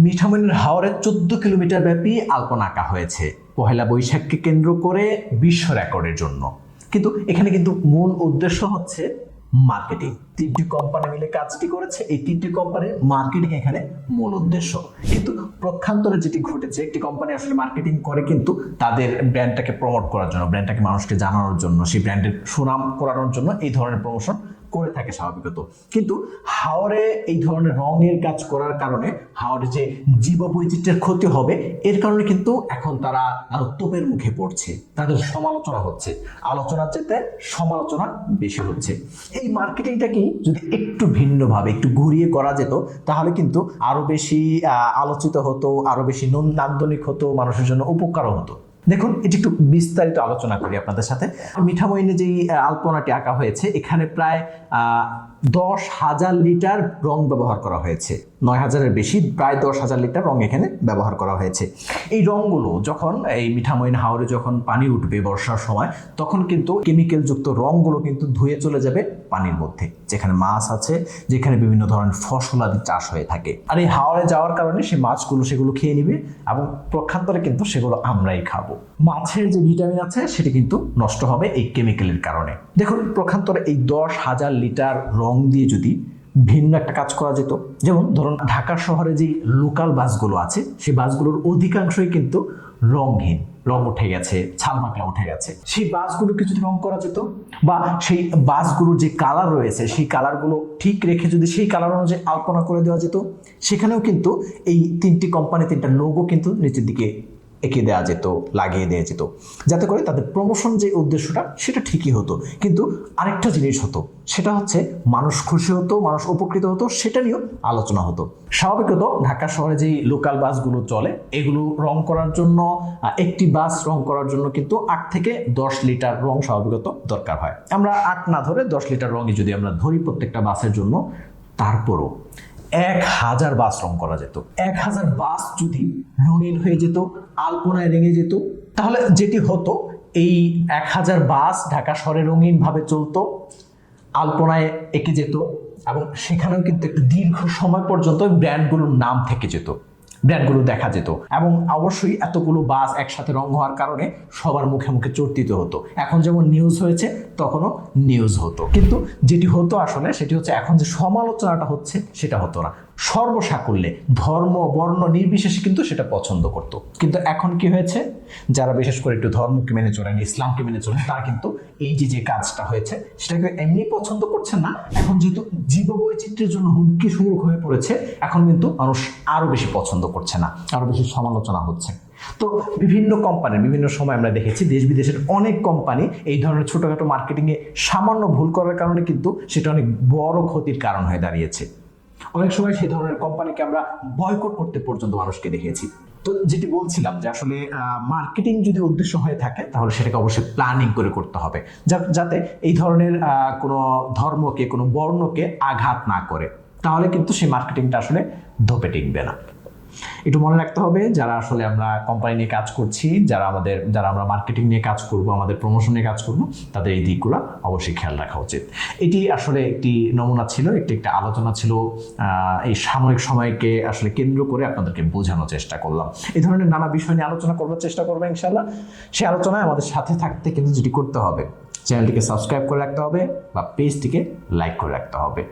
মিঠামইনের হাওরে 14 কিলোমিটার ব্যাপী আলপনা আঁকা হয়েছে পহেলা বৈশাখকে কেন্দ্র করে বিশ্ব রেকর্ডের জন্য। কিন্তু এখানে কিন্তু মূল উদ্দেশ্য হচ্ছে মার্কেটিং। তিনটি কোম্পানি মিলে কাজটি করেছে, এই তিনটি কোম্পানির মার্কেটিং এখানে মূল উদ্দেশ্য। কিন্তু প্রক্ষান্তরে যেটি ঘটেছে, একটি কোম্পানি আসলে মার্কেটিং করে কিন্তু তাদের ব্র্যান্ডটাকে প্রমোট করার জন্য, ব্র্যান্ডটাকে মানুষকে জানানোর জন্য, সেই ব্র্যান্ডের সুনাম করানোর জন্য এই ধরনের প্রমোশন করে থাকে স্বাভাবিকত। কিন্তু হাওরে এই ধরনের রঙের কাজ করার কারণে হাওরে যে জীববৈচিত্র্যের ক্ষতি হবে, এর কারণে কিন্তু এখন তারা আরো তোপের মুখে পড়ছে, তাদের সমালোচনা হচ্ছে, আলোচনার চেয়ে সমালোচনা বেশি হচ্ছে। এই মার্কেটিংটাকেই যদি একটু ভিন্নভাবে একটু ঘুরিয়ে করা যেত, তাহলে কিন্তু আরো বেশি আলোচিত হতো, আরো বেশি নান্দনিক হতো, মানুষের জন্য উপকারও হতো। দেখুন, এটি একটু বিস্তারিত আলোচনা করি আপনাদের সাথে। মিঠামইনে যে আলপনাটি আঁকা হয়েছে, এখানে প্রায় 10,000 লিটার রং ব্যবহার করা হয়েছে। 9,000-এর বেশি, প্রায় 10,000 লিটার রং এখানে ব্যবহার করা হয়েছে। এই রংগুলো যখন এই মিঠামইন হাওরে যখন পানি উঠবে বর্ষার সময়, তখন কিন্তু কেমিক্যাল যুক্ত রংগুলো কিন্তু ধুয়ে চলে যাবে পানির মধ্যে, যেখানে মাছ আছে, যেখানে বিভিন্ন ধরনের ফসলাদি চাষ হয়ে থাকে। আর এই হাওরে যাওয়ার কারণে সেই মাছগুলো সেগুলো খেয়ে নিবে এবং প্রক্ষান্তরে কিন্তু সেগুলো আমরাই খাবো। মাছের যে ভিটামিন আছে সেটি কিন্তু নষ্ট হবে এই কেমিক্যালের কারণে। দেখুন, প্রক্ষান্তরে এই 10,000 লিটার রং দিয়ে যদি ভিন্ন একটা কাজ করা যেত, যেমন ধরুন ঢাকা শহরে যে লোকাল বাসগুলো আছে, সেই বাসগুলোর অধিকাংশই কিন্তু রংহীন, রং উঠে গেছে, ছালমাকড়া উঠে গেছে। সেই বাসগুলোকে যদি রং করা যেত, বা সেই বাসগুলোর যে কালার রয়েছে সেই কালারগুলো ঠিক রেখে যদি সেই কালার অনুযায়ী আলপনা করে দেওয়া যেত, সেখানেও কিন্তু এই তিনটি কোম্পানি তিনটা লোগো কিন্তু নিচের দিকে এঁকে দেওয়া যেত, লাগিয়ে দেওয়া যেত, যাতে করে তাদের প্রমোশন যে উদ্দেশ্যটা সেটা ঠিকই হতো। কিন্তু আরেকটা জিনিস হতো, সেটা হচ্ছে মানুষ খুশি হতো, মানুষ উপকৃত হতো, সেটা নিয়েও আলোচনা হতো। স্বাভাবিকত ঢাকা শহরে যেই লোকাল বাসগুলো চলে, এগুলো রং করার জন্য, একটি বাস রং করার জন্য কিন্তু 8 থেকে 10 লিটার রং স্বাভাবিকত দরকার হয়। আমরা 8 না ধরে 10 লিটার রঙই যদি আমরা ধরি প্রত্যেকটা বাসের জন্য, তারপরও 1,000 বাস রং করা যেত। 1,000 বাস যদি রঙিন হয়ে যেত, আলপনায় রেঙে যেত, তাহলে যেটি হতো, এই 1,000 বাস ঢাকা শহরে রঙিন ভাবে চলতো, আলপনায় এঁকে যেত, এবং সেখানেও কিন্তু একটু দীর্ঘ সময় পর্যন্ত ব্র্যান্ডগুলোর নাম থেকে যেত, ব্র্যান্ডগুলো দেখা যেত। এবং অবশ্যই এতগুলো বাস একসাথে রং হওয়ার কারণে সবার মুখে মুখে চর্চিত হতো। এখন যেমন নিউজ হয়েছে, তখনও নিউজ হতো। কিন্তু যেটি হতো আসলে, সেটি হচ্ছে এখন যে সমালোচনাটা হচ্ছে সেটা হতো না। সর্বসাকুল্যে ধর্ম বর্ণ নির্বিশেষে কিন্তু সেটা পছন্দ করতো। কিন্তু এখন কি হয়েছে, যারা বিশেষ করে একটু ধর্মকে মেনে চলেন, ইসলামকে মেনে চলেন, তারা কিন্তু এই যে কাজটা হয়েছে সেটাকে এমনি পছন্দ করছেন না। এখন যেহেতু জীববৈচিত্র্যের জন্য হুমকি স্বরূপ হয়ে পড়েছে, এখন কিন্তু মানুষ আরো বেশি পছন্দ করছে না, আরো বেশি সমালোচনা হচ্ছে। তো বিভিন্ন কোম্পানির বিভিন্ন সময় আমরা দেখেছি, দেশ বিদেশের অনেক কোম্পানি এই ধরনের ছোটখাটো মার্কেটিংয়ে সামান্য ভুল করার কারণে কিন্তু সেটা অনেক বড় ক্ষতির কারণ হয়ে দাঁড়িয়েছে। অনেক সময় সেই ধরনের কোম্পানিকে আমরা বয়কট করতে পর্যন্ত মানুষকে দেখেছি। তো যেটি বলছিলাম যে আসলে মার্কেটিং যদি উদ্দেশ্য হয়ে থাকে, তাহলে সেটাকে অবশ্যই প্ল্যানিং করে করতে হবে, যাতে এই ধরনের কোনো ধর্মকে, কোনো বর্ণকে আঘাত না করে। তাহলে কিন্তু সেই মার্কেটিংটা আসলে ধোপে টিকবে না। একটু মনে রাখতে হবে, যারা আসলে আমরা কোম্পানি নিয়ে কাজ করছি, যারা আমরা মার্কেটিং নিয়ে কাজ করব, আমাদের প্রমোশন নিয়ে কাজ করব, তাদের এই দিকগুলো অবশ্যই খেয়াল রাখা উচিত। এটি আসলে একটি নমুনা ছিল, একটা আলোচনা ছিল, এই সাময়িক সময়কে আসলে কেন্দ্র করে আপনাদেরকে বোঝানোর চেষ্টা করলাম। এই ধরনের নানা বিষয় নিয়ে আলোচনা করবার চেষ্টা করবো ইনশাআল্লাহ। সেই আলোচনায় আমাদের সাথে থাকতে কিন্তু যেটি করতে হবে, চ্যানেলটিকে সাবস্ক্রাইব করে রাখতে হবে বা পেজটিকে লাইক করে রাখতে হবে।